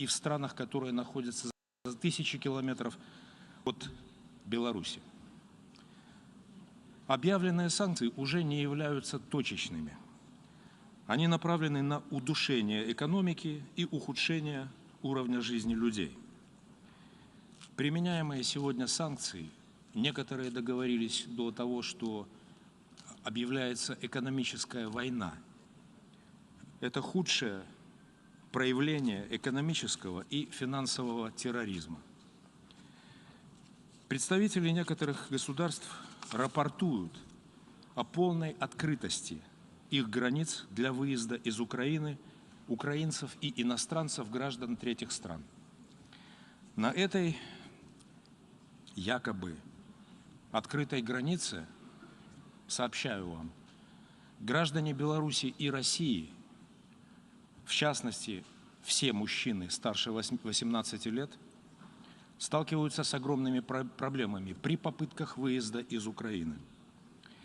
и в странах, которые находятся за тысячи километров от Беларуси. Объявленные санкции уже не являются точечными. Они направлены на удушение экономики и ухудшение уровня жизни людей. Применяемые сегодня санкции, некоторые договорились до того, что объявляется экономическая война. Это худшее проявление экономического и финансового терроризма. Представители некоторых государств рапортуют о полной открытости их границ для выезда из Украины украинцев и иностранцев, граждан третьих стран. На этой якобы открытой границе, сообщаю вам, граждане Беларуси и России, в частности, все мужчины старше 18 лет, сталкиваются с огромными проблемами при попытках выезда из Украины.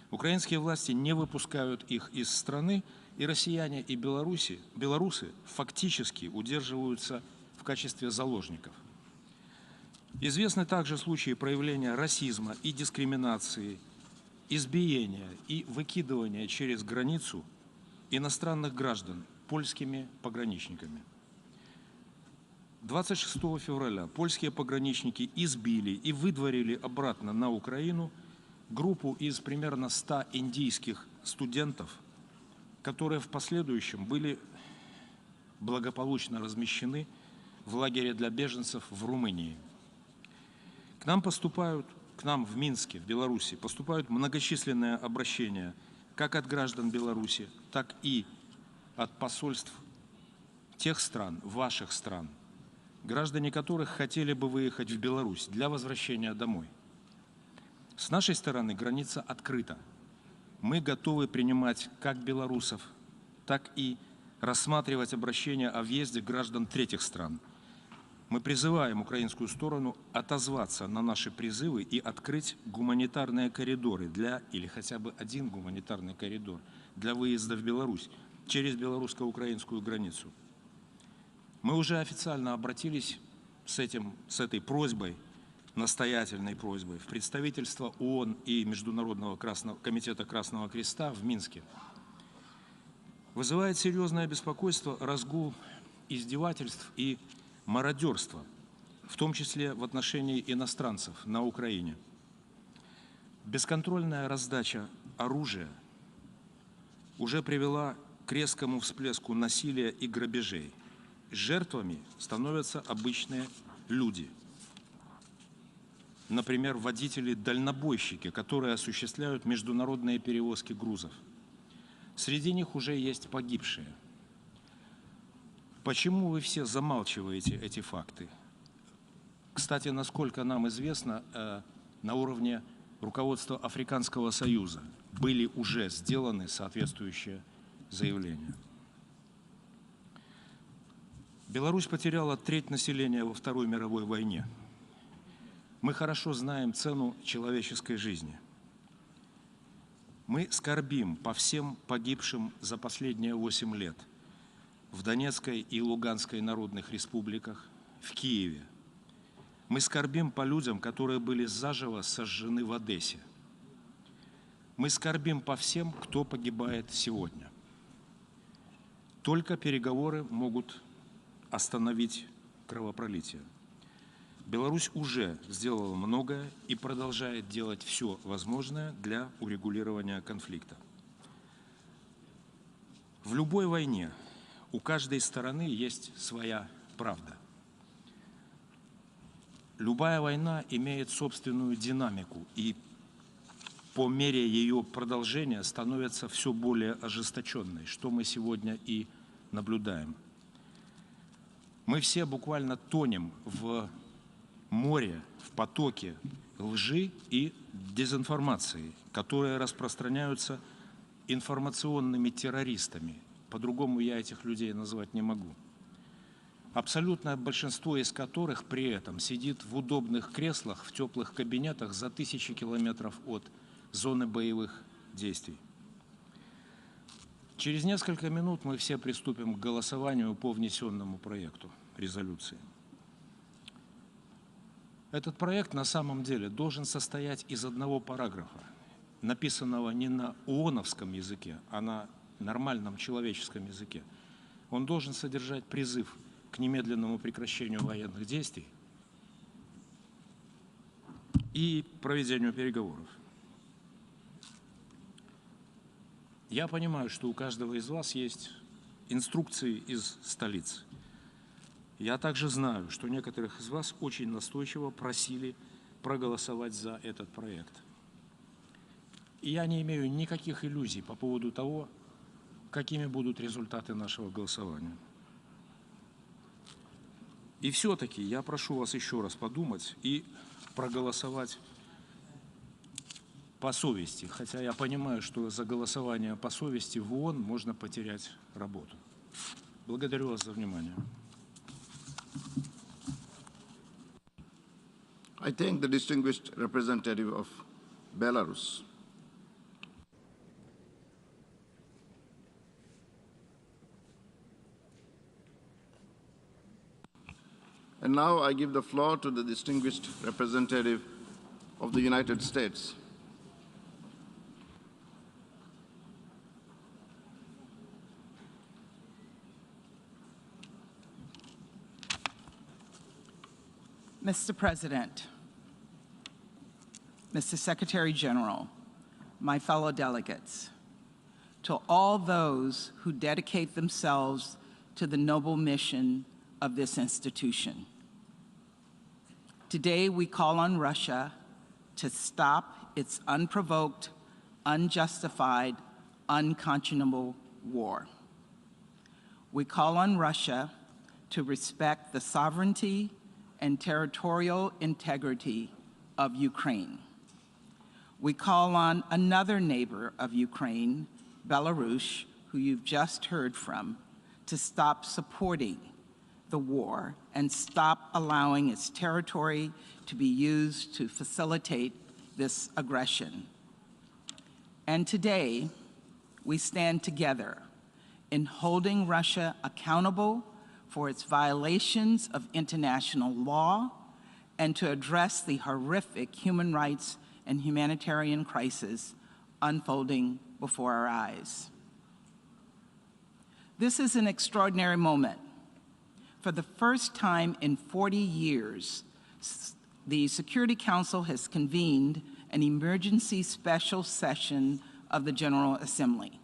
Украинские власти не выпускают их из страны, и россияне и белорусы фактически удерживаются в качестве заложников. Известны также случаи проявления расизма и дискриминации, избиения и выкидывания через границу иностранных граждан польскими пограничниками. 26 февраля польские пограничники избили и выдворили обратно на Украину группу из примерно 100 индийских студентов, которые в последующем были благополучно размещены в лагере для беженцев в Румынии. К нам в Минске, в Беларуси, поступают многочисленные обращения как от граждан Беларуси, так и от посольств тех стран, ваших стран, граждане которых хотели бы выехать в Беларусь для возвращения домой. С нашей стороны граница открыта. Мы готовы принимать как белорусов, так и рассматривать обращения о въезде граждан третьих стран. Мы призываем украинскую сторону отозваться на наши призывы и открыть гуманитарные коридоры или хотя бы один гуманитарный коридор для выезда в Беларусь через белорусско-украинскую границу. Мы уже официально обратились с этой просьбой, настоятельной просьбой, в представительство ООН и Международного комитета Красного Креста в Минске. Вызывает серьезное беспокойство разгул издевательств и мародерства, в том числе в отношении иностранцев на Украине. Бесконтрольная раздача оружия уже привела к резкому всплеску насилия и грабежей. Жертвами становятся обычные люди. Например, водители-дальнобойщики, которые осуществляют международные перевозки грузов. Среди них уже есть погибшие. Почему вы все замалчиваете эти факты? Кстати, насколько нам известно, на уровне руководства Африканского союза были уже сделаны соответствующие заявления. Беларусь потеряла треть населения во Второй мировой войне. Мы хорошо знаем цену человеческой жизни. Мы скорбим по всем погибшим за последние 8 лет в Донецкой и Луганской народных республиках, в Киеве. Мы скорбим по людям, которые были заживо сожжены в Одессе. Мы скорбим по всем, кто погибает сегодня. Только переговоры могут остановить кровопролитие. Беларусь уже сделала многое и продолжает делать все возможное для урегулирования конфликта. В любой войне у каждой стороны есть своя правда. Любая война имеет собственную динамику, и по мере ее продолжения становится все более ожесточенной, что мы сегодня и наблюдаем. Мы все буквально тонем в море, в потоке лжи и дезинформации, которые распространяются информационными террористами. По-другому я этих людей назвать не могу. Абсолютное большинство из которых при этом сидит в удобных креслах, в теплых кабинетах за тысячи километров от зоны боевых действий. Через несколько минут мы все приступим к голосованию по внесенному проекту. резолюции. Этот проект на самом деле должен состоять из одного параграфа, написанного не на ООНовском языке, а на нормальном человеческом языке. Он должен содержать призыв к немедленному прекращению военных действий и проведению переговоров. Я понимаю, что у каждого из вас есть инструкции из столицы. Я также знаю, что некоторых из вас очень настойчиво просили проголосовать за этот проект. И я не имею никаких иллюзий по поводу того, какими будут результаты нашего голосования. И все-таки я прошу вас еще раз подумать и проголосовать по совести, хотя я понимаю, что за голосование по совести в ООН можно потерять работу. Благодарю вас за внимание. I thank the distinguished representative of Belarus. And now I give the floor to the distinguished representative of the United States. Mr. President, Mr. Secretary General, my fellow delegates, to all those who dedicate themselves to the noble mission of this institution. Today we call on Russia to stop its unprovoked, unjustified, unconscionable war. We call on Russia to respect the sovereignty and territorial integrity of Ukraine. We call on another neighbor of Ukraine, Belarus, who you've just heard from, to stop supporting the war and stop allowing its territory to be used to facilitate this aggression. And today, we stand together in holding Russia accountable for its violations of international law and to address the horrific human rights and humanitarian crisis unfolding before our eyes. This is an extraordinary moment. For the first time in 40 years, the Security Council has convened an emergency special session of the General Assembly.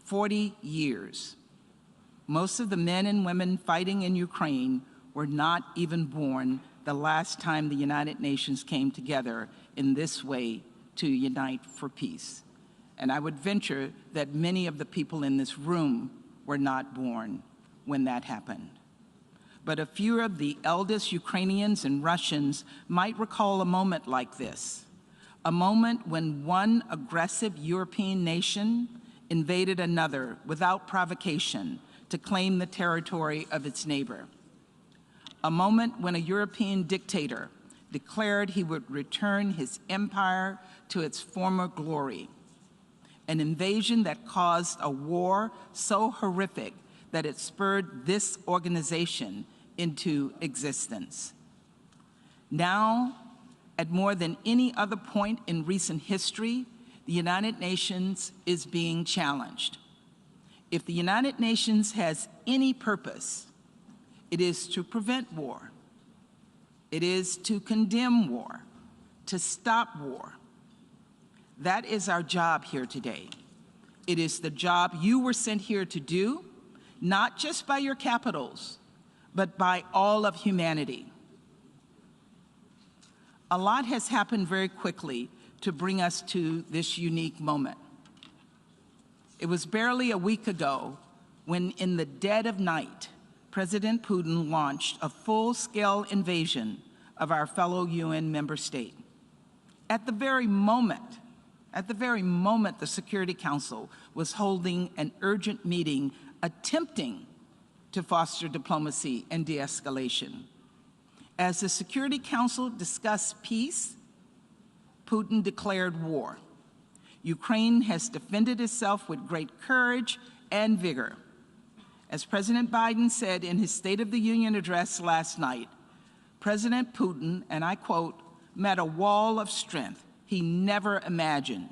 40 years. Most of the men and women fighting in Ukraine were not even born the last time the United Nations came together in this way to unite for peace. And I would venture that many of the people in this room were not born when that happened. But a few of the eldest Ukrainians and Russians might recall a moment like this, a moment when one aggressive European nation invaded another without provocation to claim the territory of its neighbor. A moment when a European dictator declared he would return his empire to its former glory. An invasion that caused a war so horrific that it spurred this organization into existence. Now, at more than any other point in recent history, the United Nations is being challenged. If the United Nations has any purpose, it is to prevent war. It is to condemn war, to stop war. That is our job here today. It is the job you were sent here to do, not just by your capitals, but by all of humanity. A lot has happened very quickly to bring us to this unique moment. It was barely a week ago when, in the dead of night, President Putin launched a full-scale invasion of our fellow UN member state. At the very moment the Security Council was holding an urgent meeting attempting to foster diplomacy and de-escalation. As the Security Council discussed peace, Putin declared war. Ukraine has defended itself with great courage and vigor. As President Biden said in his State of the Union address last night, President Putin, and I quote, met a wall of strength he never imagined.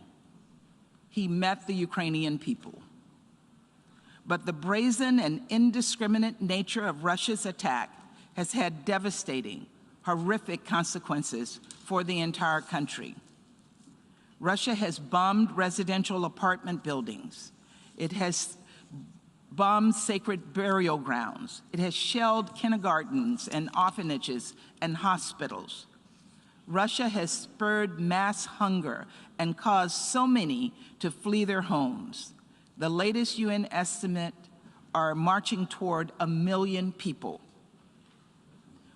He met the Ukrainian people. But the brazen and indiscriminate nature of Russia's attack has had devastating, horrific consequences for the entire country. Russia has bombed residential apartment buildings. It has bombed sacred burial grounds. It has shelled kindergartens and orphanages and hospitals. Russia has spurred mass hunger and caused so many to flee their homes. The latest UN estimate are marching toward 1 million people.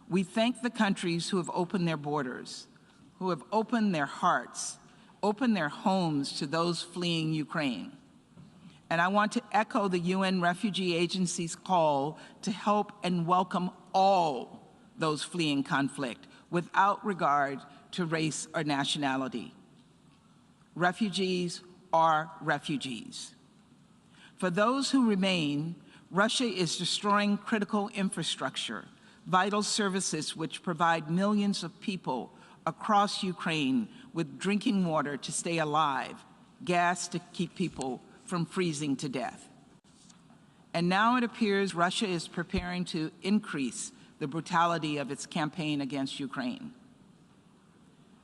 We thank the countries who have opened their borders, who have opened their hearts, opened their homes to those fleeing Ukraine. And I want to echo the UN Refugee Agency's call to help and welcome all those fleeing conflict without regard to race or nationality. Refugees are refugees. For those who remain, Russia is destroying critical infrastructure, vital services which provide millions of people across Ukraine with drinking water to stay alive, gas to keep people from freezing to death. And now it appears Russia is preparing to increase the brutality of its campaign against Ukraine.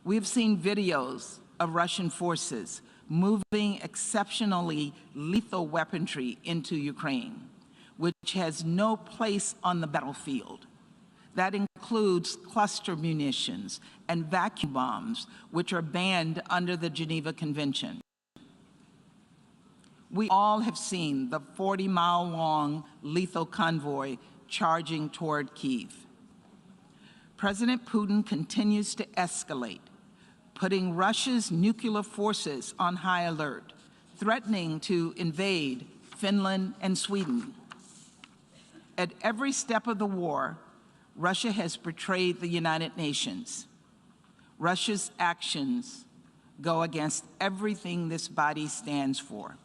We've seen videos of Russian forces moving exceptionally lethal weaponry into Ukraine, which has no place on the battlefield. That includes cluster munitions and vacuum bombs, which are banned under the Geneva Convention. We all have seen the 40-mile-long lethal convoy charging toward Kyiv. President Putin continues to escalate, putting Russia's nuclear forces on high alert, threatening to invade Finland and Sweden. At every step of the war, Russia has betrayed the United Nations. Russia's actions go against everything this body stands for.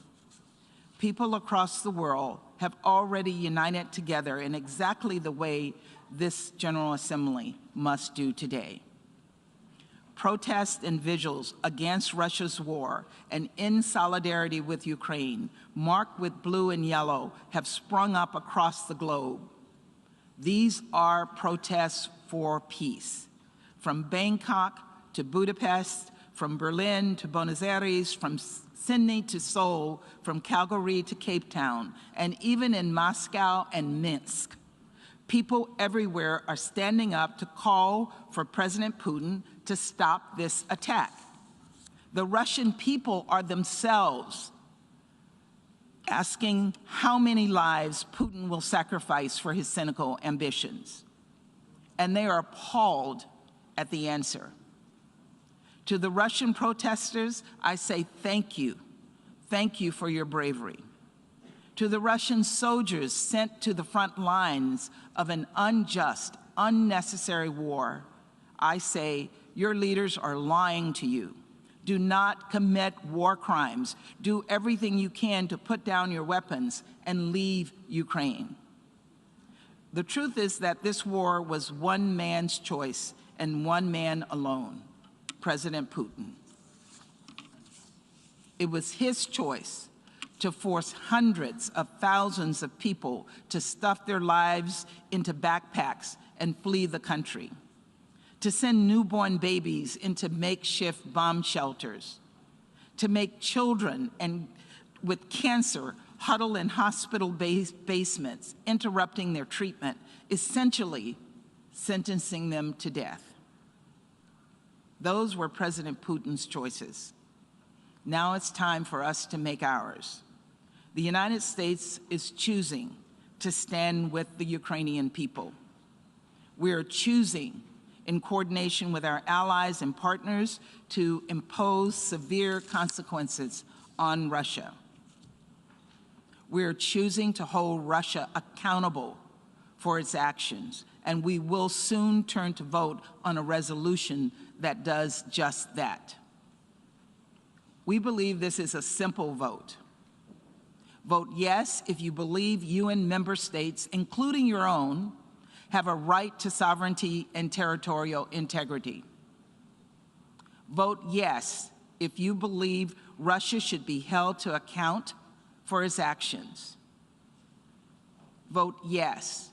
People across the world have already united together in exactly the way this General Assembly must do today. Protests and vigils against Russia's war and in solidarity with Ukraine, marked with blue and yellow, have sprung up across the globe. These are protests for peace. From Bangkok to Budapest, from Berlin to Buenos Aires, from Sydney to Seoul, from Calgary to Cape Town, and even in Moscow and Minsk. People everywhere are standing up to call for President Putin to stop this attack. The Russian people are themselves asking how many lives Putin will sacrifice for his cynical ambitions. And they are appalled at the answer. To the Russian protesters, I say thank you. Thank you for your bravery. To the Russian soldiers sent to the front lines of an unjust, unnecessary war, I say your leaders are lying to you. Do not commit war crimes. Do everything you can to put down your weapons and leave Ukraine. The truth is that this war was one man's choice and one man alone, President Putin. It was his choice to force hundreds of thousands of people to stuff their lives into backpacks and flee the country, to send newborn babies into makeshift bomb shelters, to make children with cancer huddle in hospital basements, interrupting their treatment, essentially sentencing them to death. Those were President Putin's choices. Now it's time for us to make ours. The United States is choosing to stand with the Ukrainian people. We are choosing, in coordination with our allies and partners, to impose severe consequences on Russia. We are choosing to hold Russia accountable for its actions, and we will soon turn to vote on a resolution that does just that. We believe this is a simple vote. Vote yes if you believe UN member states, including your own, have a right to sovereignty and territorial integrity. Vote yes if you believe Russia should be held to account for its actions. Vote yes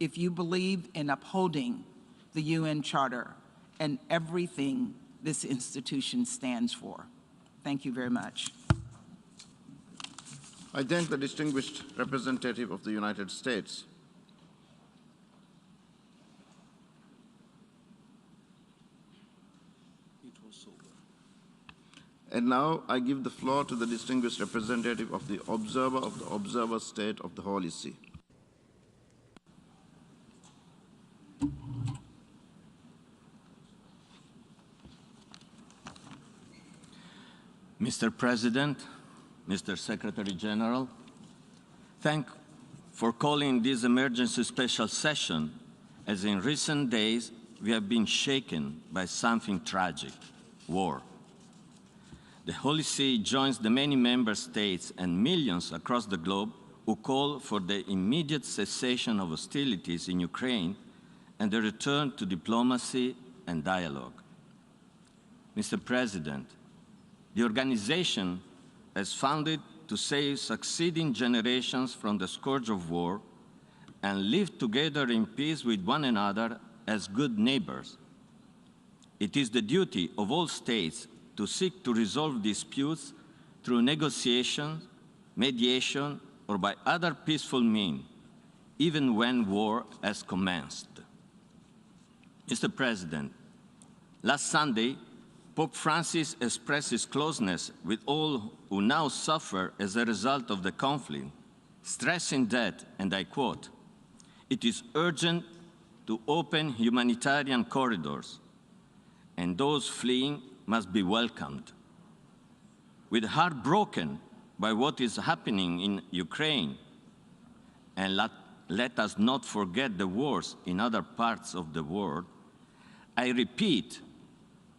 if you believe in upholding the UN Charter and everything this institution stands for. Thank you very much. I thank the distinguished representative of the United States. And now I give the floor to the distinguished representative of the Observer State of the Holy See. Mr. President, Mr. Secretary General, thank you for calling this emergency special session, as in recent days we have been shaken by something tragic, war. The Holy See joins the many member states and millions across the globe who call for the immediate cessation of hostilities in Ukraine and the return to diplomacy and dialogue. Mr. President, the organization is founded to save succeeding generations from the scourge of war and live together in peace with one another as good neighbors. It is the duty of all states to seek to resolve disputes through negotiation, mediation, or by other peaceful means, even when war has commenced. Mr. President, last Sunday, Pope Francis expressed his closeness with all who now suffer as a result of the conflict, stressing that, and I quote, "It is urgent to open humanitarian corridors, and those fleeing must be welcomed." With heart broken by what is happening in Ukraine, and let us not forget the wars in other parts of the world, I repeat,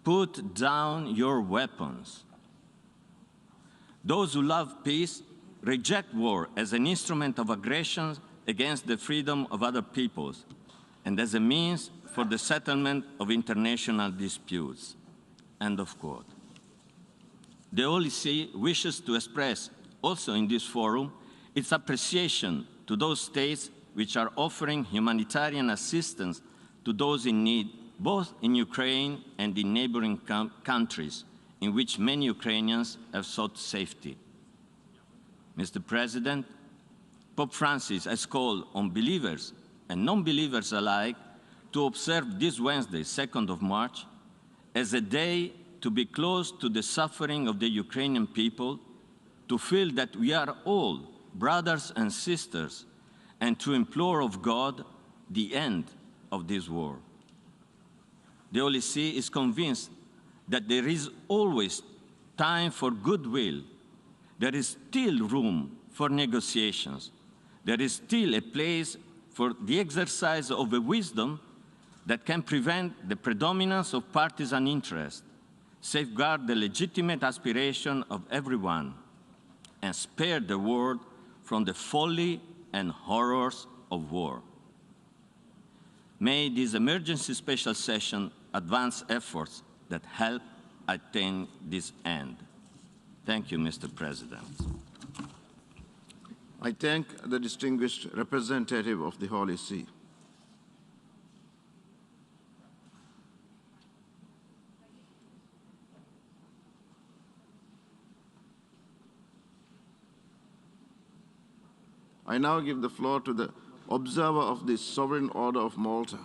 put down your weapons. Those who love peace reject war as an instrument of aggression against the freedom of other peoples and as a means for the settlement of international disputes. End of quote. The Holy See wishes to express, also in this forum, its appreciation to those states which are offering humanitarian assistance to those in need, both in Ukraine and in neighboring countries, in which many Ukrainians have sought safety. Mr. President, Pope Francis has called on believers and non-believers alike to observe this Wednesday, 2nd of March, as a day to be close to the suffering of the Ukrainian people, to feel that we are all brothers and sisters, and to implore of God the end of this war. The Holy See is convinced that there is always time for goodwill. There is still room for negotiations. There is still a place for the exercise of a wisdom that can prevent the predominance of partisan interest, safeguard the legitimate aspiration of everyone, and spare the world from the folly and horrors of war. May this emergency special session advance efforts that help attain this end. Thank you, Mr. President. I thank the distinguished representative of the Holy See. I now give the floor to the observer of the Sovereign Order of Malta.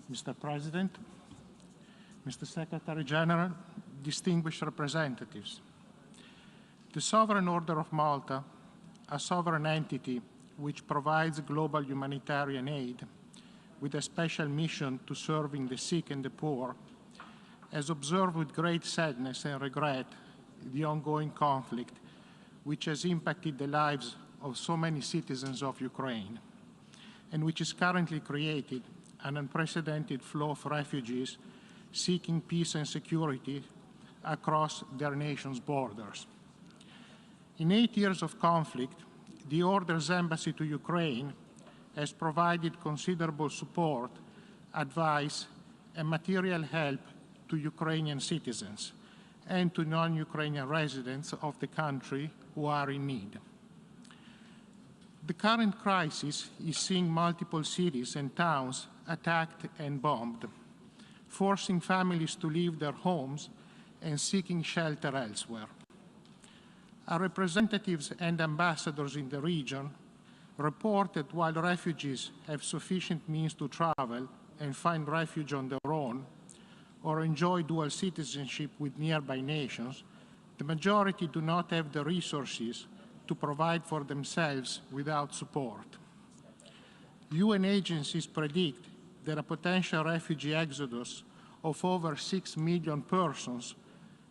Mr. President, Mr. Secretary General, distinguished representatives, the Sovereign Order of Malta, a sovereign entity which provides global humanitarian aid with a special mission to serving the sick and the poor, has observed with great sadness and regret the ongoing conflict which has impacted the lives of so many citizens of Ukraine, and which is currently created an unprecedented flow of refugees seeking peace and security across their nation's borders. In 8 years of conflict, the Order's embassy to Ukraine has provided considerable support, advice, and material help to Ukrainian citizens and to non-Ukrainian residents of the country who are in need. The current crisis is seeing multiple cities and towns attacked and bombed, forcing families to leave their homes and seeking shelter elsewhere. Our representatives and ambassadors in the region report that while refugees have sufficient means to travel and find refuge on their own, or enjoy dual citizenship with nearby nations, the majority do not have the resources to provide for themselves without support. UN agencies predict that a potential refugee exodus of over 6 million persons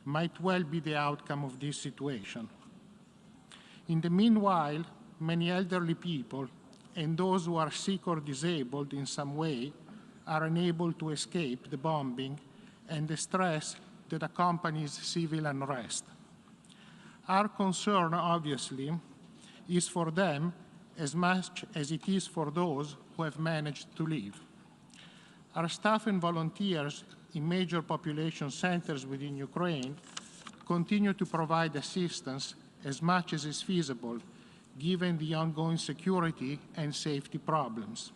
might well be the outcome of this situation. In the meanwhile, many elderly people and those who are sick or disabled in some way are unable to escape the bombing and the stress that accompanies civil unrest. Our concern, obviously, is for them as much as it is for those who have managed to leave. Our staff and volunteers in major population centers within Ukraine continue to provide assistance as much as is feasible, given the ongoing security and safety problems.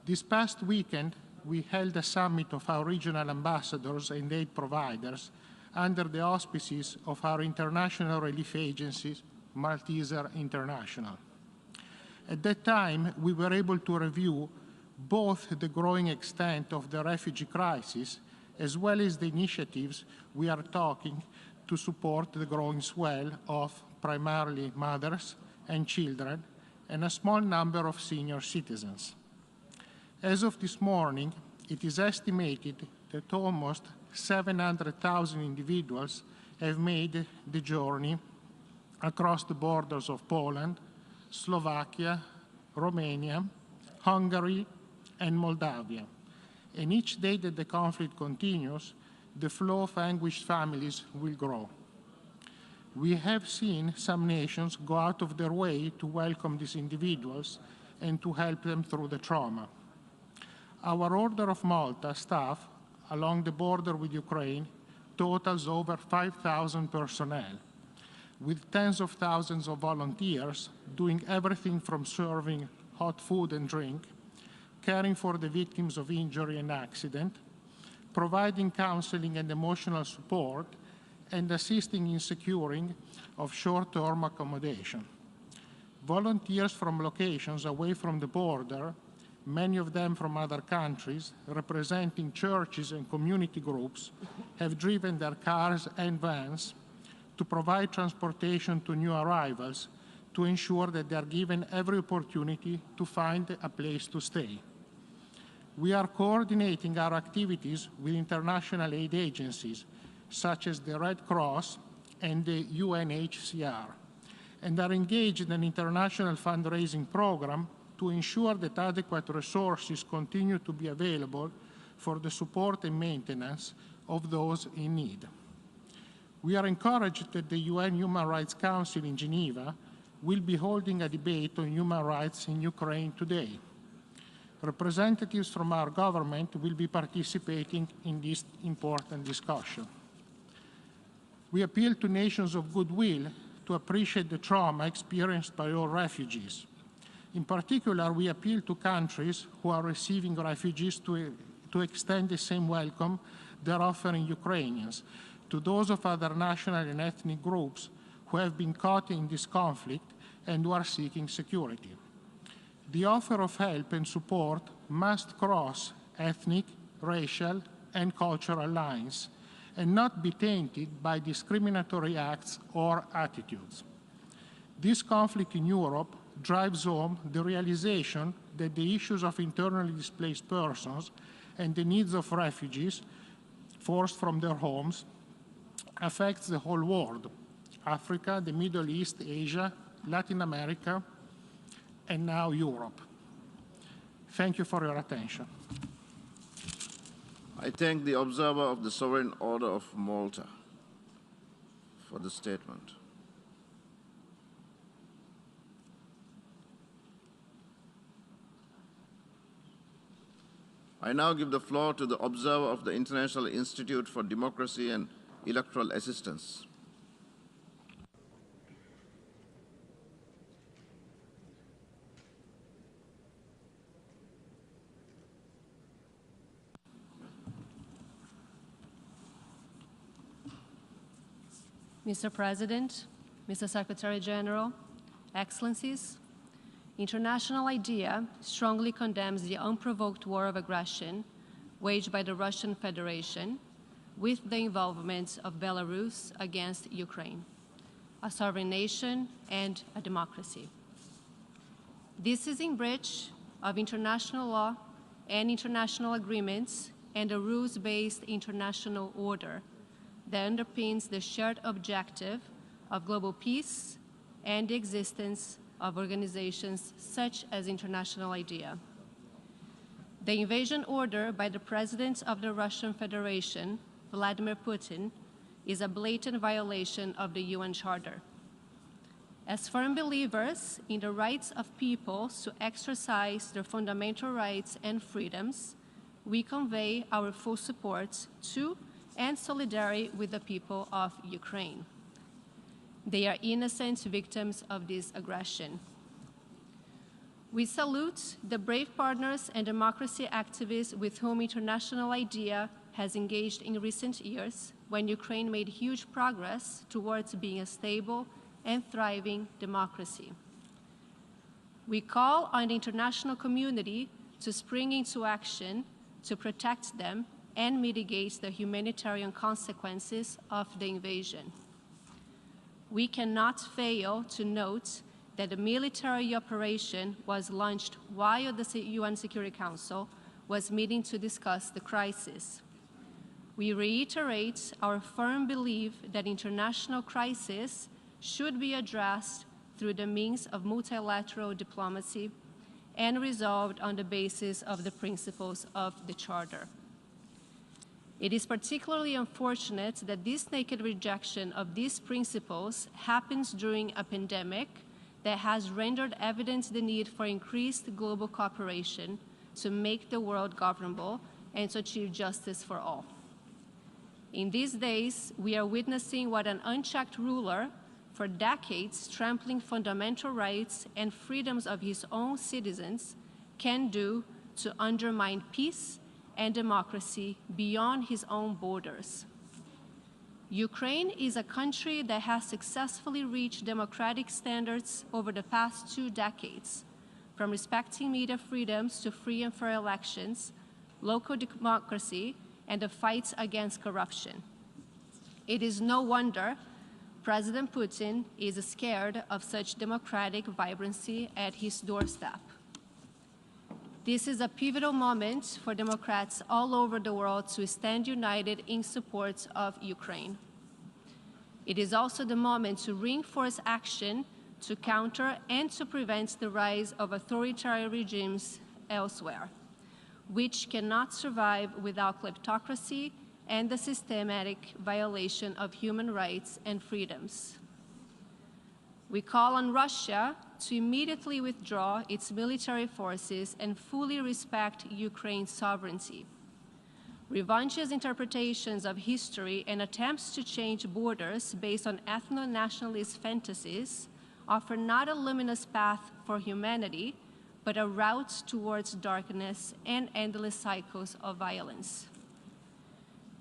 This past weekend, we held a summit of our regional ambassadors and aid providers under the auspices of our international relief agency, Malteser International. At that time, we were able to review both the growing extent of the refugee crisis as well as the initiatives we are taking to support the growing swell of primarily mothers and children and a small number of senior citizens. As of this morning, it is estimated that almost 700,000 individuals have made the journey across the borders of Poland, Slovakia, Romania, Hungary, and Moldavia. And each day that the conflict continues, the flow of anguished families will grow. We have seen some nations go out of their way to welcome these individuals and to help them through the trauma. Our Order of Malta staff along the border with Ukraine totals over 5,000 personnel, with tens of thousands of volunteers doing everything from serving hot food and drink, caring for the victims of injury and accident, providing counseling and emotional support, and assisting in securing of short-term accommodation. Volunteers from locations away from the border, many of them from other countries, representing churches and community groups, have driven their cars and vans to provide transportation to new arrivals to ensure that they are given every opportunity to find a place to stay. We are coordinating our activities with international aid agencies, such as the Red Cross and the UNHCR, and are engaged in an international fundraising program to ensure that adequate resources continue to be available for the support and maintenance of those in need. We are encouraged that the UN Human Rights Council in Geneva will be holding a debate on human rights in Ukraine today. Representatives from our government will be participating in this important discussion. We appeal to nations of goodwill to appreciate the trauma experienced by all refugees. In particular, we appeal to countries who are receiving refugees to extend the same welcome they're offering Ukrainians, to those of other national and ethnic groups who have been caught in this conflict and who are seeking security. The offer of help and support must cross ethnic, racial, and cultural lines and not be tainted by discriminatory acts or attitudes. This conflict in Europe drives home the realization that the issues of internally displaced persons and the needs of refugees forced from their homes affects the whole world, Africa, the Middle East, Asia, Latin America, and now Europe. Thank you for your attention. I thank the observer of the Sovereign Order of Malta for the statement. I now give the floor to the observer of the International Institute for Democracy and Electoral Assistance. Mr. President, Mr. Secretary General, Excellencies, International IDEA strongly condemns the unprovoked war of aggression waged by the Russian Federation with the involvement of Belarus against Ukraine, a sovereign nation and a democracy. This is in breach of international law and international agreements and a rules-based international order that underpins the shared objective of global peace and the existence of organizations such as International IDEA. The invasion order by the President of the Russian Federation, Vladimir Putin, is a blatant violation of the UN Charter. As firm believers in the rights of peoples to exercise their fundamental rights and freedoms, we convey our full support to and solidarity with the people of Ukraine. They are innocent victims of this aggression. We salute the brave partners and democracy activists with whom International IDEA has engaged in recent years when Ukraine made huge progress towards being a stable and thriving democracy. We call on the international community to spring into action to protect them and mitigate the humanitarian consequences of the invasion. We cannot fail to note that the military operation was launched while the UN Security Council was meeting to discuss the crisis. We reiterate our firm belief that international crises should be addressed through the means of multilateral diplomacy and resolved on the basis of the principles of the Charter. It is particularly unfortunate that this naked rejection of these principles happens during a pandemic that has rendered evident the need for increased global cooperation to make the world governable and to achieve justice for all. In these days, we are witnessing what an unchecked ruler, for decades trampling fundamental rights and freedoms of his own citizens, can do to undermine peace and democracy beyond his own borders. Ukraine is a country that has successfully reached democratic standards over the past 2 decades, from respecting media freedoms to free and fair elections, local democracy, and the fight against corruption. It is no wonder President Putin is scared of such democratic vibrancy at his doorstep. This is a pivotal moment for Democrats all over the world to stand united in support of Ukraine. It is also the moment to reinforce action to counter and to prevent the rise of authoritarian regimes elsewhere, which cannot survive without kleptocracy and the systematic violation of human rights and freedoms. We call on Russia to immediately withdraw its military forces and fully respect Ukraine's sovereignty. Revanchist interpretations of history and attempts to change borders based on ethno-nationalist fantasies offer not a luminous path for humanity, but a route towards darkness and endless cycles of violence.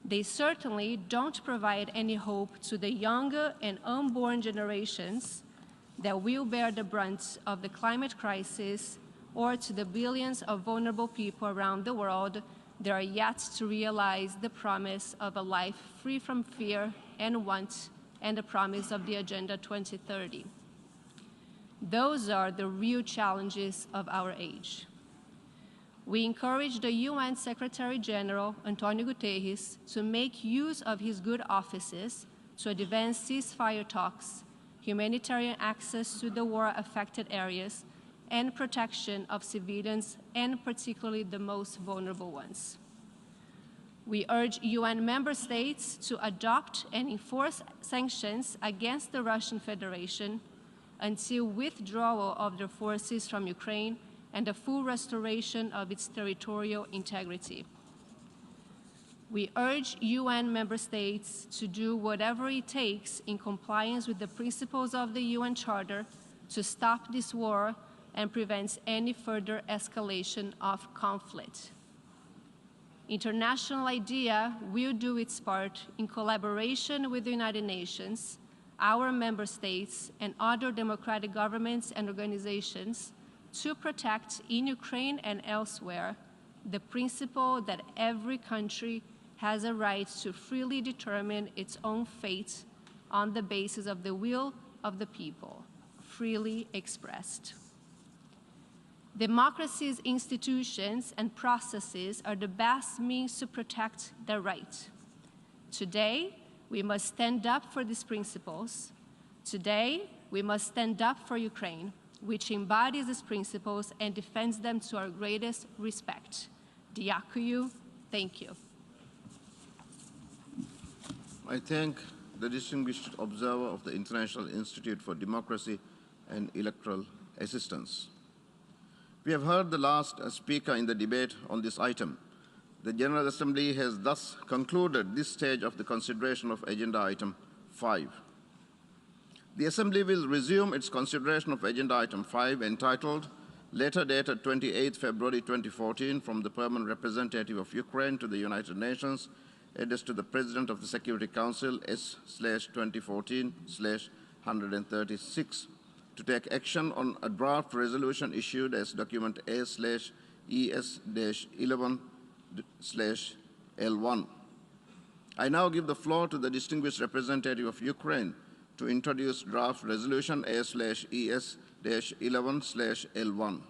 They certainly don't provide any hope to the younger and unborn generations that will bear the brunt of the climate crisis, or to the billions of vulnerable people around the world that are yet to realize the promise of a life free from fear and want, and the promise of the Agenda 2030. Those are the real challenges of our age. We encourage the UN Secretary General, Antonio Guterres, to make use of his good offices to advance ceasefire talks, humanitarian access to the war-affected areas, and protection of civilians, and particularly the most vulnerable ones. We urge UN member states to adopt and enforce sanctions against the Russian Federation until withdrawal of their forces from Ukraine and the full restoration of its territorial integrity. We urge UN member states to do whatever it takes in compliance with the principles of the UN Charter to stop this war and prevent any further escalation of conflict. International IDEA will do its part in collaboration with the United Nations, our member states, and other democratic governments and organizations to protect in Ukraine and elsewhere the principle that every country has a right to freely determine its own fate on the basis of the will of the people, freely expressed. Democracy's institutions and processes are the best means to protect their right. Today, we must stand up for these principles. Today, we must stand up for Ukraine, which embodies these principles and defends them to our greatest respect. Diakuyu, thank you. I thank the distinguished observer of the International Institute for Democracy and Electoral Assistance. We have heard the last speaker in the debate on this item. The General Assembly has thus concluded this stage of the consideration of Agenda Item 5. The Assembly will resume its consideration of Agenda Item 5, entitled Letter dated 28 February 2014 from the Permanent Representative of Ukraine to the United Nations, addressed to the President of the Security Council, S/2014/136, to take action on a draft resolution issued as document A/ES-11/L1. I now give the floor to the distinguished representative of Ukraine to introduce draft resolution A/ES-11/L1.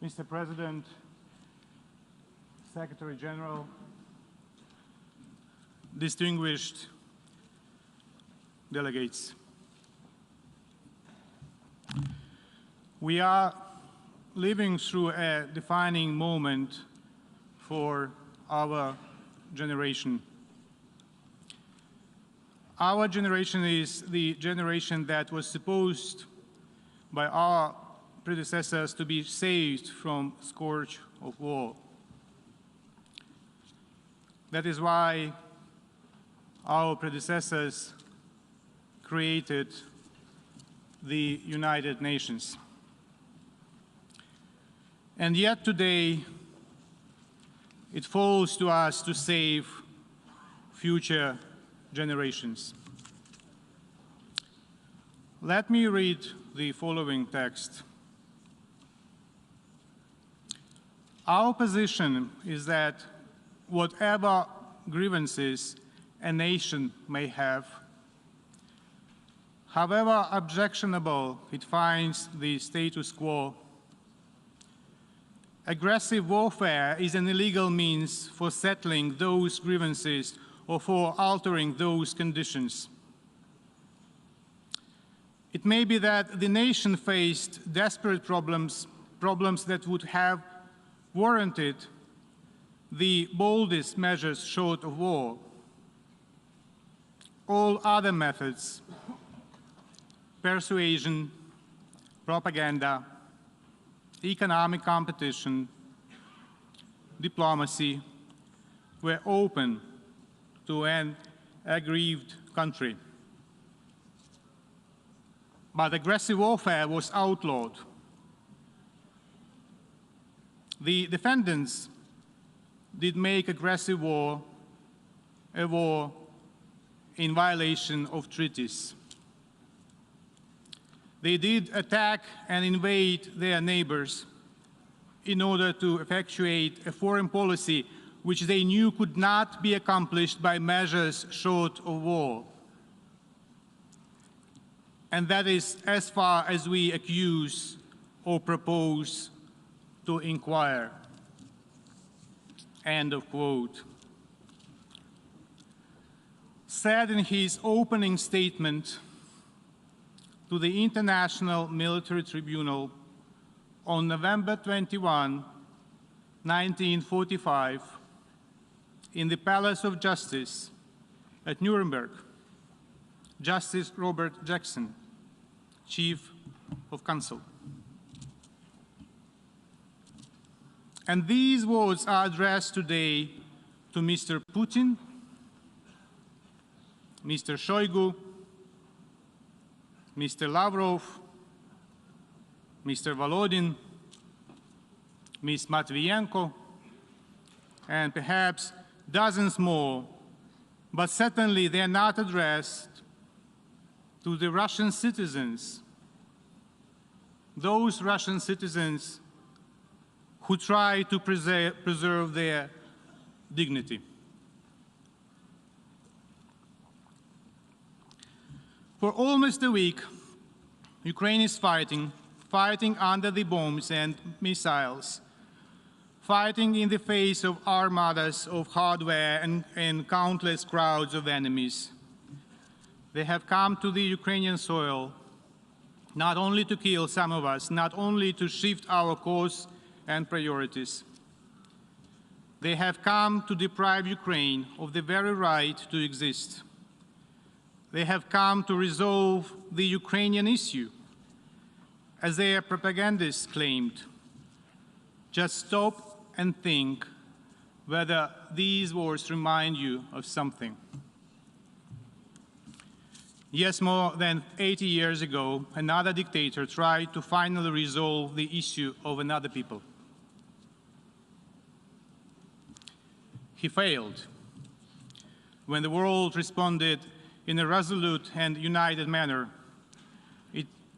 Mr. President, Secretary General, distinguished delegates. We are living through a defining moment for our generation. Our generation is the generation that was supposed by our predecessors to be saved from scourge of war. That is why our predecessors created the United Nations. And yet today, it falls to us to save future generations. Let me read the following text. Our position is that whatever grievances a nation may have, however objectionable it finds the status quo, aggressive warfare is an illegal means for settling those grievances or for altering those conditions. It may be that the nation faced desperate problems that would have warranted the boldest measures short of war. All other methods, persuasion, propaganda, economic competition, diplomacy, were open to an aggrieved country. But aggressive warfare was outlawed. The defendants did make aggressive war a war in violation of treaties. They did attack and invade their neighbors in order to effectuate a foreign policy which they knew could not be accomplished by measures short of war. And that is as far as we accuse or propose to inquire. End of quote. Said in his opening statement to the International Military Tribunal on November 21, 1945, in the Palace of Justice at Nuremberg, Justice Robert Jackson, Chief of Counsel. And these words are addressed today to Mr. Putin, Mr. Shoigu, Mr. Lavrov, Mr. Volodin, Ms. Matvienko, and perhaps dozens more, but certainly they are not addressed to the Russian citizens, those Russian citizens who try to preserve their dignity. For almost a week, Ukraine is fighting under the bombs and missiles, fighting in the face of armadas of hardware and countless crowds of enemies. They have come to the Ukrainian soil not only to kill some of us, not only to shift our course and priorities. They have come to deprive Ukraine of the very right to exist. They have come to resolve the Ukrainian issue, as their propagandists claimed. Just stop and think whether these words remind you of something. Yes, more than 80 years ago, another dictator tried to finally resolve the issue of another people. He failed. When the world responded in a resolute and united manner,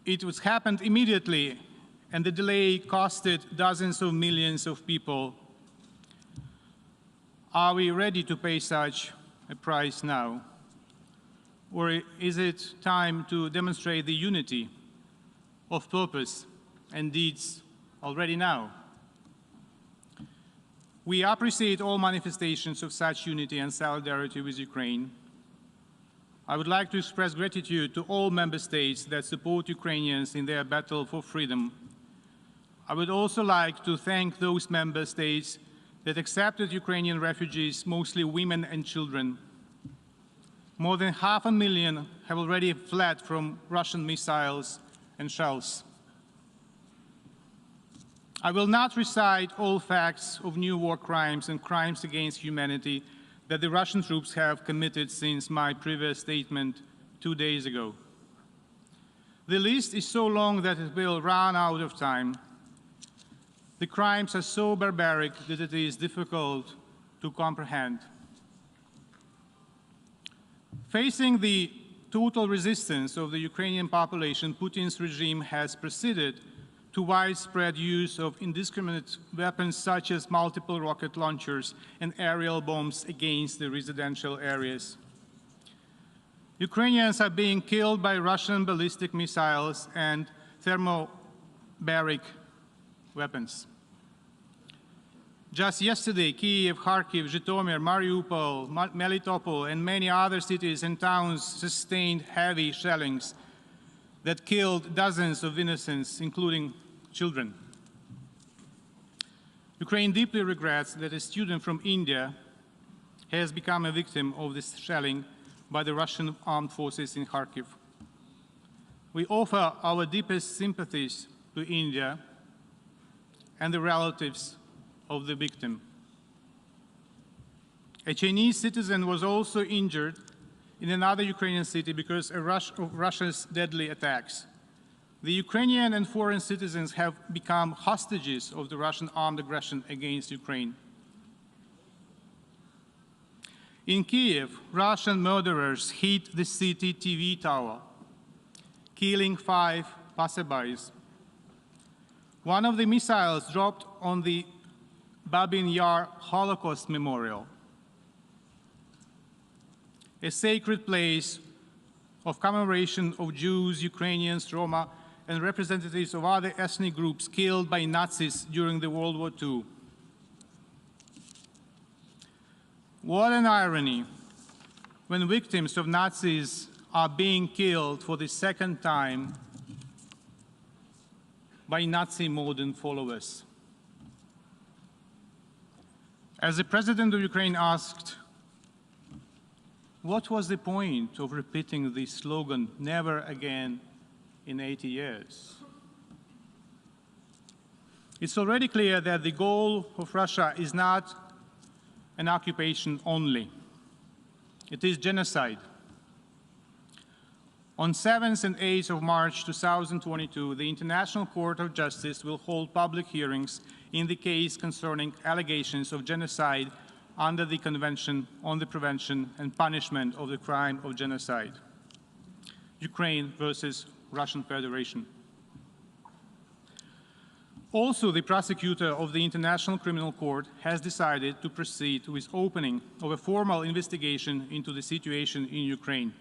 it was happened immediately, and the delay costed dozens of millions of people. Are we ready to pay such a price now? Or is it time to demonstrate the unity of purpose and deeds already now? We appreciate all manifestations of such unity and solidarity with Ukraine. I would like to express gratitude to all member states that support Ukrainians in their battle for freedom. I would also like to thank those member states that accepted Ukrainian refugees, mostly women and children. More than 500,000 have already fled from Russian missiles and shells. I will not recite all facts of new war crimes and crimes against humanity that the Russian troops have committed since my previous statement 2 days ago. The list is so long that it will run out of time. The crimes are so barbaric that it is difficult to comprehend. Facing the total resistance of the Ukrainian population, Putin's regime has proceeded to widespread use of indiscriminate weapons such as multiple rocket launchers and aerial bombs against the residential areas. Ukrainians are being killed by Russian ballistic missiles and thermobaric weapons. Just yesterday, Kyiv, Kharkiv, Zhytomyr, Mariupol, Melitopol, and many other cities and towns sustained heavy shellings that killed dozens of innocents, including children. Ukraine deeply regrets that a student from India has become a victim of this shelling by the Russian armed forces in Kharkiv. We offer our deepest sympathies to India and the relatives of the victim. A Chinese citizen was also injured in another Ukrainian city because of Russia's deadly attacks. The Ukrainian and foreign citizens have become hostages of the Russian armed aggression against Ukraine. In Kiev, Russian murderers hit the city TV tower, killing 5 passerbys. One of the missiles dropped on the Babin Yar Holocaust Memorial, a sacred place of commemoration of Jews, Ukrainians, Roma, and representatives of other ethnic groups killed by Nazis during the World War II. What an irony when victims of Nazis are being killed for the second time by Nazi modern followers. As the President of Ukraine asked, what was the point of repeating the slogan, never again, in 80 years? It's already clear that the goal of Russia is not an occupation only. It is genocide. On 7th and 8th of March 2022, the International Court of Justice will hold public hearings in the case concerning allegations of genocide under the Convention on the Prevention and Punishment of the Crime of Genocide. Ukraine versus Russian Federation. Also, the prosecutor of the International Criminal Court has decided to proceed with opening of a formal investigation into the situation in Ukraine.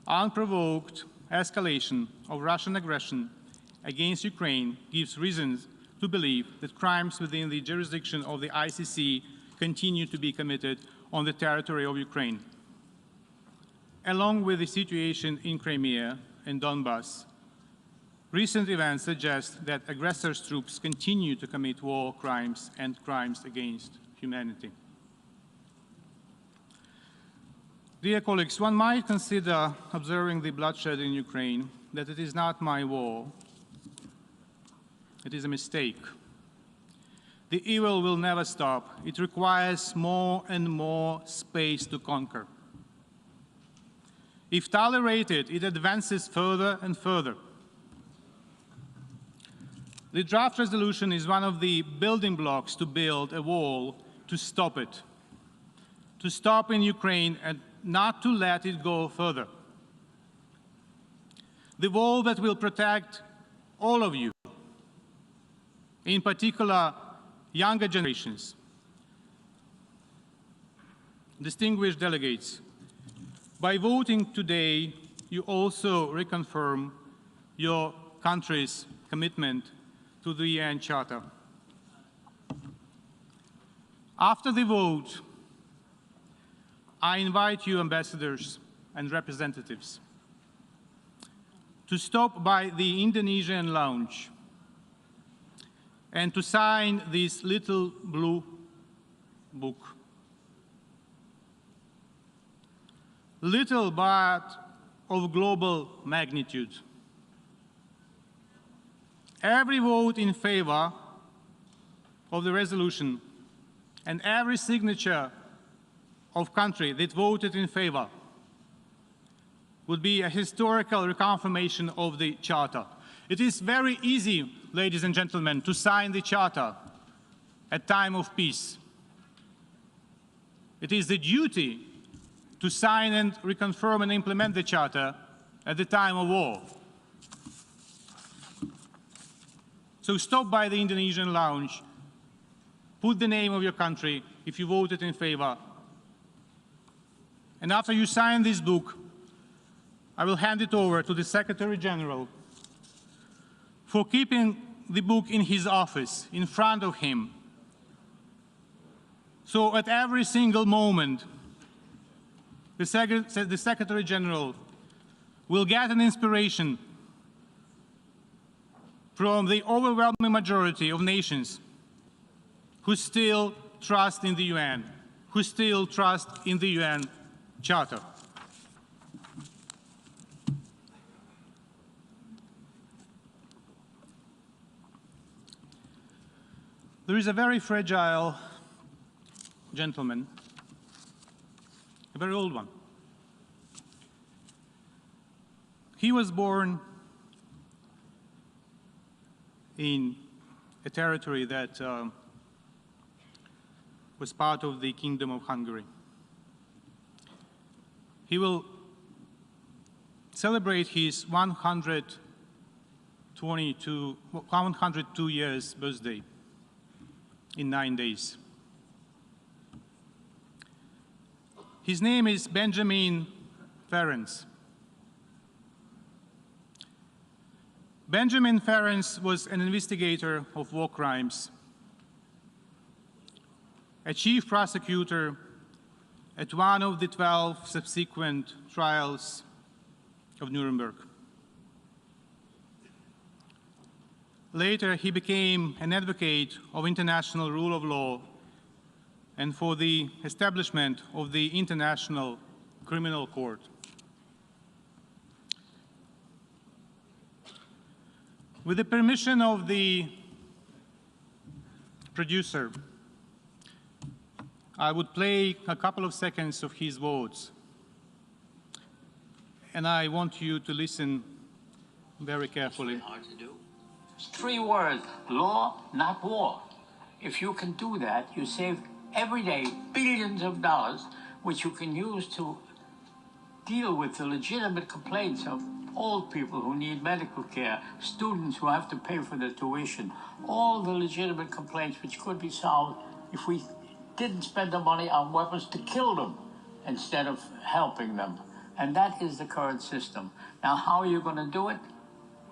Unprovoked escalation of Russian aggression against Ukraine gives reasons to believe that crimes within the jurisdiction of the ICC continue to be committed on the territory of Ukraine. Along with the situation in Crimea and Donbass, recent events suggest that aggressors' troops continue to commit war crimes and crimes against humanity. Dear colleagues, one might consider observing the bloodshed in Ukraine that it is not my war. It is a mistake. The evil will never stop. It requires more and more space to conquer. If tolerated, it advances further and further. The draft resolution is one of the building blocks to build a wall to stop it, to stop in Ukraine and not to let it go further. The wall that will protect all of you, in particular younger generations. Distinguished delegates, by voting today, you also reconfirm your country's commitment to the UN Charter. After the vote, I invite you, ambassadors and representatives, to stop by the Indonesian lounge and to sign this little blue book. Little but of global magnitude. Every vote in favor of the resolution and every signature of country that voted in favor would be a historical reconfirmation of the Charter. It is very easy, ladies and gentlemen, to sign the Charter at time of peace. It is the duty to sign and reconfirm and implement the Charter at the time of war. So stop by the Indonesian lounge, put the name of your country if you voted in favor, and after you sign this book, I will hand it over to the Secretary General for keeping the book in his office, in front of him. So at every single moment, the Secretary General will get an inspiration from the overwhelming majority of nations who still trust in the UN, who still trust in the UN Charter. There is a very fragile gentleman, a very old one. He was born in a territory that was part of the Kingdom of Hungary. he will celebrate his 102 years birthday in 9 days. His name is Benjamin Ferencz. Benjamin Ferencz was an investigator of war crimes, a chief prosecutor at one of the 12 subsequent trials of Nuremberg. Later, he became an advocate of international rule of law and for the establishment of the International Criminal Court. With the permission of the producer, I would play a couple of seconds of his words, and I want you to listen very carefully. Hard to do. 3 words: law, not war. If you can do that, you save every day billions of dollars, which you can use to deal with the legitimate complaints of old people who need medical care, students who have to pay for their tuition, all the legitimate complaints which could be solved if we didn't spend the money on weapons to kill them instead of helping them. And that is the current system. Now, how are you going to do it?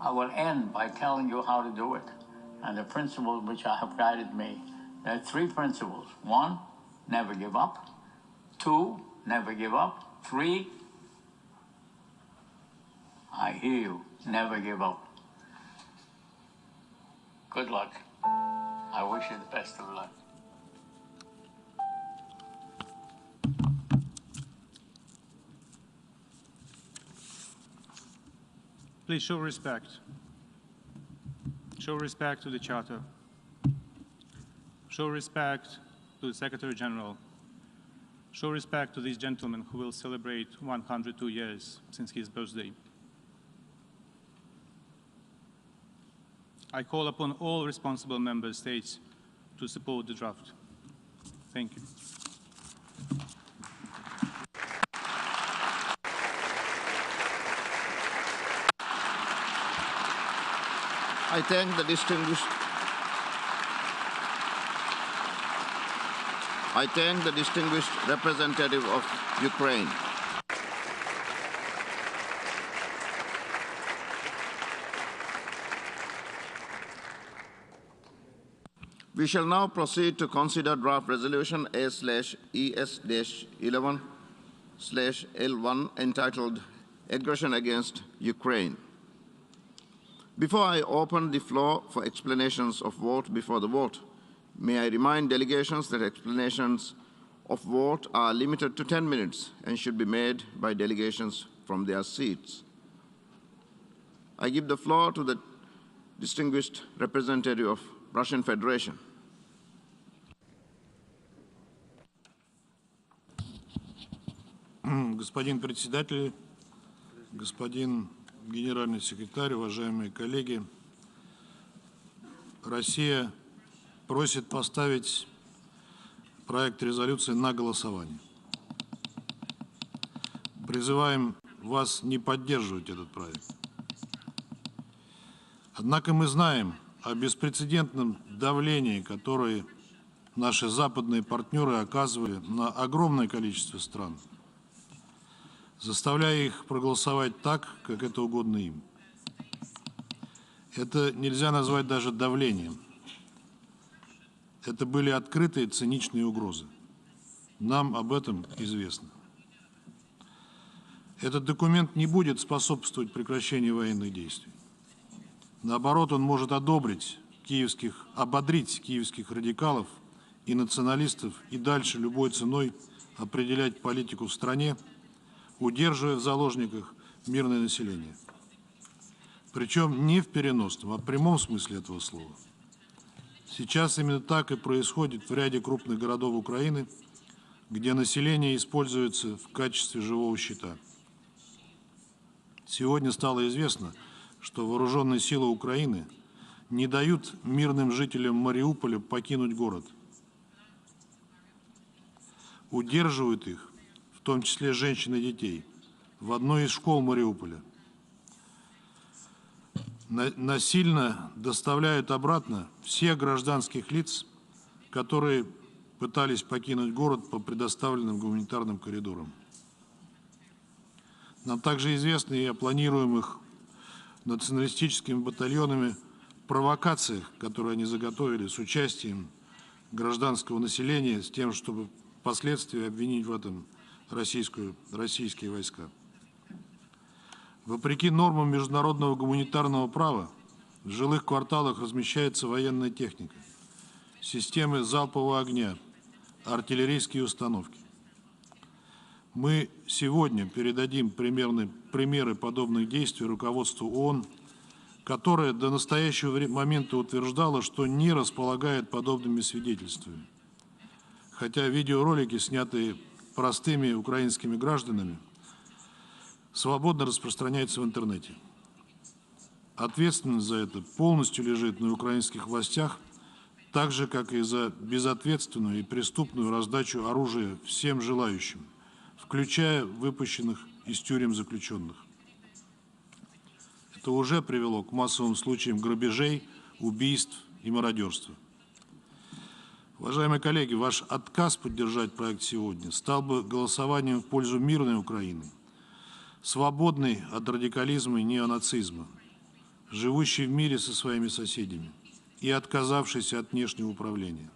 I will end by telling you how to do it and the principles which have guided me. There are 3 principles. 1, never give up. 2, never give up. 3, I hear you, never give up. Good luck. I wish you the best of luck. Please show respect. Show respect to the Charter. Show respect to the Secretary General. Show respect to this gentleman who will celebrate 102 years since his birthday. I call upon all responsible member states to support the draft. Thank you. I thank the distinguished representative of Ukraine. We shall now proceed to consider draft resolution A/ES-11/L1 entitled Aggression Against Ukraine. Before I open the floor for explanations of vote before the vote, may I remind delegations that explanations of vote are limited to 10 minutes and should be made by delegations from their seats. I give the floor to the distinguished representative of Russian Federation. Господин председатель, господин генеральный секретарь, уважаемые коллеги, Россия просит поставить проект резолюции на голосование. Призываем вас не поддерживать этот проект. Однако мы знаем о беспрецедентном давлении, которое наши западные партнеры оказывали на огромное количество стран, заставляя их проголосовать так, как это угодно им. Это нельзя назвать даже давлением. Это были открытые циничные угрозы. Нам об этом известно. Этот документ не будет способствовать прекращению военных действий. Наоборот, он может ободрить киевских радикалов и националистов и дальше любой ценой определять политику в стране, удерживая в заложниках мирное население. Причем не в переносном, а в прямом смысле этого слова. Сейчас именно так и происходит в ряде крупных городов Украины, где население используется в качестве живого щита. Сегодня стало известно, что вооруженные силы Украины не дают мирным жителям Мариуполя покинуть город. Удерживают их в том числе женщин и детей, в одной из школ Мариуполя. Насильно доставляют обратно всех гражданских лиц, которые пытались покинуть город по предоставленным гуманитарным коридорам. Нам также известно и о планируемых националистическими батальонами провокациях, которые они заготовили с участием гражданского населения, с тем, чтобы впоследствии обвинить в этом российские войска. Вопреки нормам международного гуманитарного права, в жилых кварталах размещается военная техника, системы залпового огня, артиллерийские установки. Мы сегодня передадим примеры подобных действий руководству ООН, которое до настоящего момента утверждало, что не располагает подобными свидетельствами. Хотя видеоролики, снятые простыми украинскими гражданами, свободно распространяются в интернете. Ответственность за это полностью лежит на украинских властях, так же, как и за безответственную и преступную раздачу оружия всем желающим, включая выпущенных из тюрем заключенных. Это уже привело к массовым случаям грабежей, убийств и мародерства. Уважаемые коллеги, ваш отказ поддержать проект сегодня стал бы голосованием в пользу мирной Украины, свободной от радикализма и неонацизма, живущей в мире со своими соседями и отказавшейся от внешнего управления.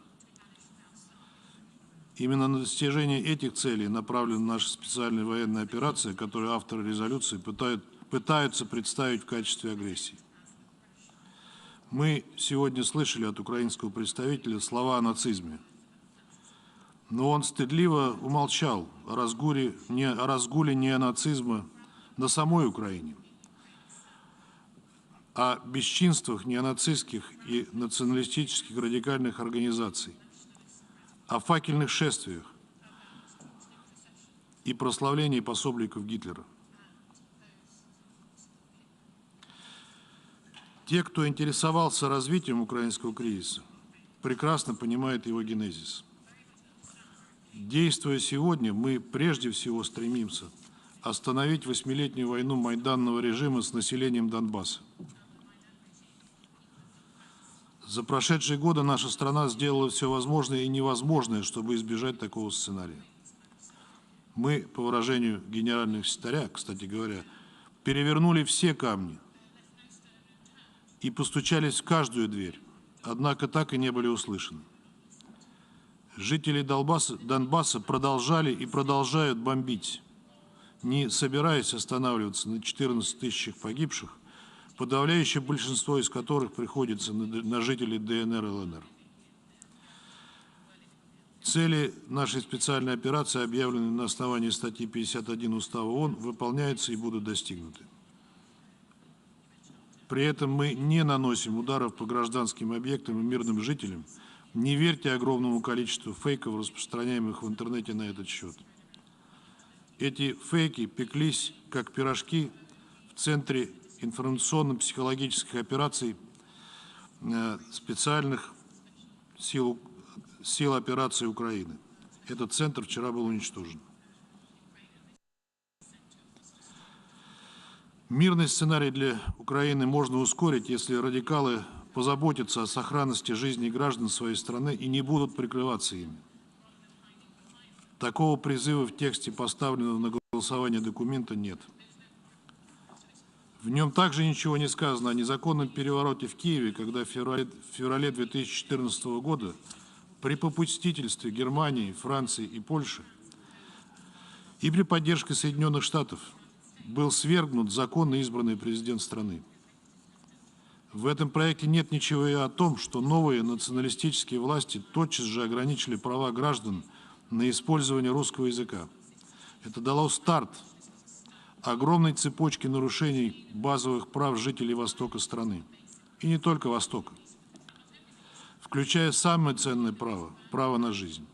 Именно на достижение этих целей направлена наша специальная военная операция, которую авторы резолюции пытаются представить в качестве агрессии. Мы сегодня слышали от украинского представителя слова о нацизме, но он стыдливо умолчал о разгуле неонацизма на самой Украине, о бесчинствах неонацистских и националистических радикальных организаций, о факельных шествиях и прославлении пособников Гитлера. Те, кто интересовался развитием украинского кризиса, прекрасно понимают его генезис. Действуя сегодня, мы прежде всего стремимся остановить 8-летнюю войну майданного режима с населением Донбасса. За прошедшие годы наша страна сделала все возможное и невозможное, чтобы избежать такого сценария. Мы, по выражению генерального секретаря, кстати говоря, перевернули все камни и постучались в каждую дверь, однако так и не были услышаны. Жители Донбасса продолжали и продолжают бомбить, не собираясь останавливаться на 14 тысячах погибших, подавляющее большинство из которых приходится на жителей ДНР и ЛНР. Цели нашей специальной операции, объявленные на основании статьи 51 Устава ООН, выполняются и будут достигнуты. При этом мы не наносим ударов по гражданским объектам и мирным жителям. Не верьте огромному количеству фейков, распространяемых в интернете на этот счет. Эти фейки пеклись, как пирожки, в центре информационно-психологических операций специальных сил операции Украины. Этот центр вчера был уничтожен. Мирный сценарий для Украины можно ускорить, если радикалы позаботятся о сохранности жизни граждан своей страны и не будут прикрываться ими. Такого призыва в тексте поставленного на голосование документа нет. В нем также ничего не сказано о незаконном перевороте в Киеве, когда в феврале 2014 года при попустительстве Германии, Франции и Польши и при поддержке Соединенных Штатов был свергнут законно избранный президент страны. В этом проекте нет ничего и о том, что новые националистические власти тотчас же ограничили права граждан на использование русского языка. Это дало старт огромной цепочке нарушений базовых прав жителей Востока страны. И не только Востока, включая самое ценное право – право на жизнь.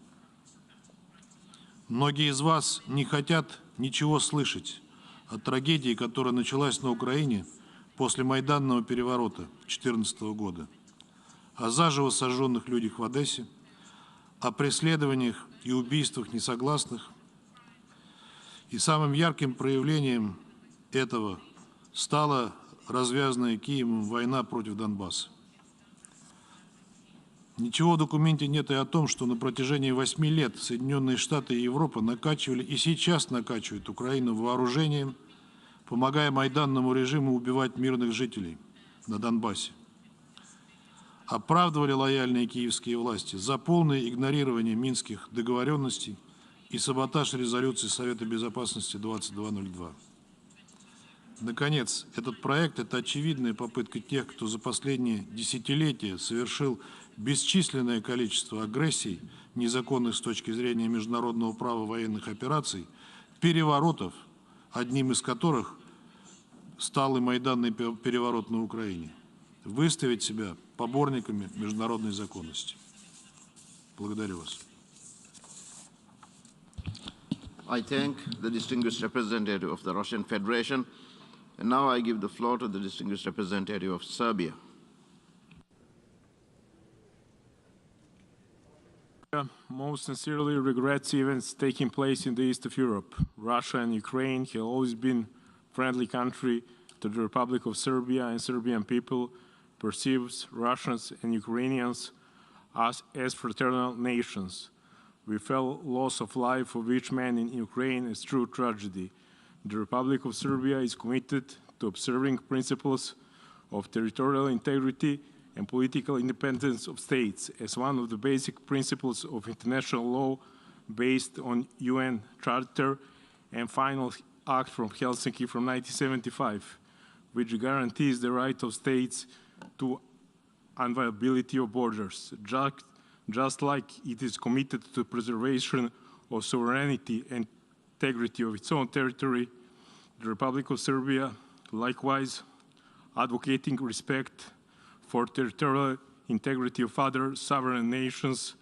Многие из вас не хотят ничего слышать о трагедии, которая началась на Украине после майданного переворота 2014 года, о заживо сожженных людях в Одессе, о преследованиях и убийствах несогласных, И самым ярким проявлением этого стала развязанная Киевом война против Донбасса. Ничего в документе нет и о том, что на протяжении 8 лет Соединенные Штаты и Европа накачивали и сейчас накачивают Украину вооружением, помогая майданному режиму убивать мирных жителей на Донбассе. Оправдывали лояльные киевские власти за полное игнорирование минских договоренностей и саботаж резолюции Совета Безопасности 2202. Наконец, этот проект – это очевидная попытка тех, кто за последние десятилетия совершил бесчисленное количество агрессий, незаконных с точки зрения международного права военных операций, переворотов, одним из которых стал и майданный переворот на Украине, выставить себя поборниками международной законности. Благодарю вас. I thank the distinguished representative of the Russian Federation, and now I give the floor to the distinguished representative of Serbia. Most sincerely regrets events taking place in the east of Europe. Russia and Ukraine have always been friendly country to the Republic of Serbia, and Serbian people perceives Russians and Ukrainians as fraternal nations. We felt loss of life of each man in Ukraine is true tragedy. The Republic of Serbia is committed to observing principles of territorial integrity and political independence of states as one of the basic principles of international law based on UN Charter and final act from Helsinki from 1975, which guarantees the right of states to inviolability of borders, just like it is committed to preservation of sovereignty and integrity of its own territory. The Republic of Serbia, likewise, advocating respect for territorial integrity of other sovereign nations,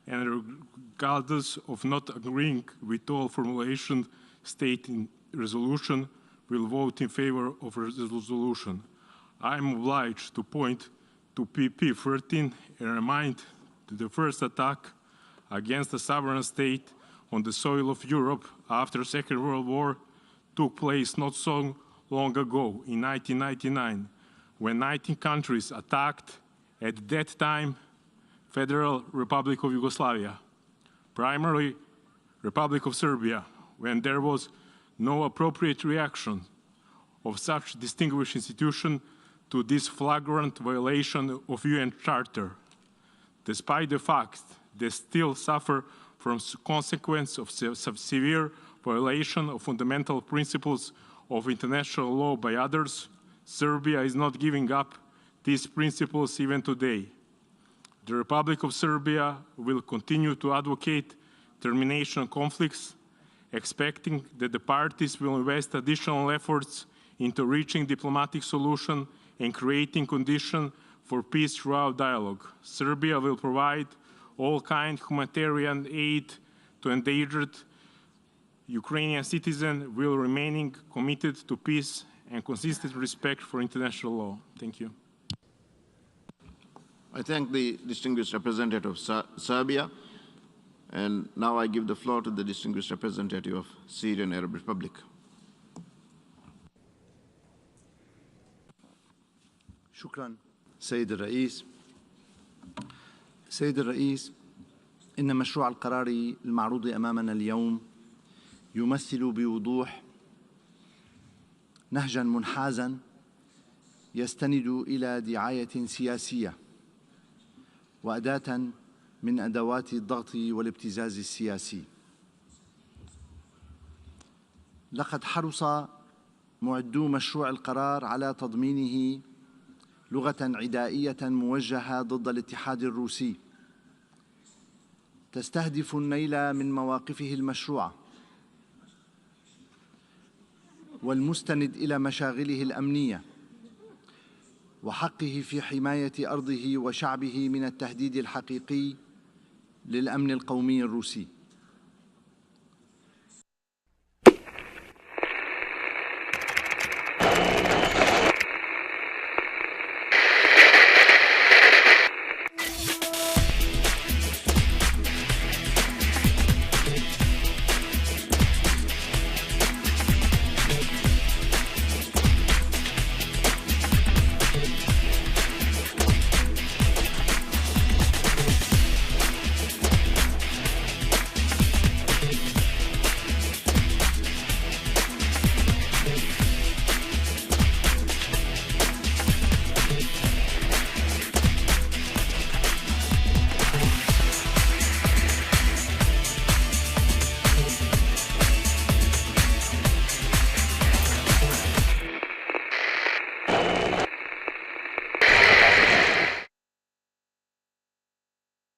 and regardless of not agreeing with all formulation state in resolution, will vote in favor of resolution. I am obliged to point to PP 13 and remind that the first attack against a sovereign state on the soil of Europe after the Second World War took place not so long ago, in 1999, when 19 countries attacked, at that time, Federal Republic of Yugoslavia, primarily Republic of Serbia, when there was no appropriate reaction of such distinguished institution to this flagrant violation of UN Charter, despite the fact they still suffer from consequence of severe violation of fundamental principles of international law by others. Serbia is not giving up these principles even today. The Republic of Serbia will continue to advocate termination of conflicts, expecting that the parties will invest additional efforts into reaching diplomatic solution and creating conditions for peace throughout dialogue. Serbia will provide all kind of humanitarian aid to endangered Ukrainian citizens while remaining committed to peace and consistent respect for international law. Thank you. I thank the distinguished representative of Serbia, and now I give the floor to the distinguished representative of Syrian Arab Republic. شكرا سيد الرئيس. سيد الرئيس، إن مشروع القرار المعروض أمامنا اليوم يمثل بوضوح نهجا منحازا يستند إلى دعاية سياسية وأداة من أدوات الضغط والابتزاز السياسي. لقد حرص معدو مشروع القرار على تضمينه لغة عدائية موجهة ضد الاتحاد الروسي تستهدف النيل من مواقفه المشروعة والمستند إلى مشاغله الأمنية وحقه في حماية أرضه وشعبه من التهديد الحقيقي للأمن القومي الروسي.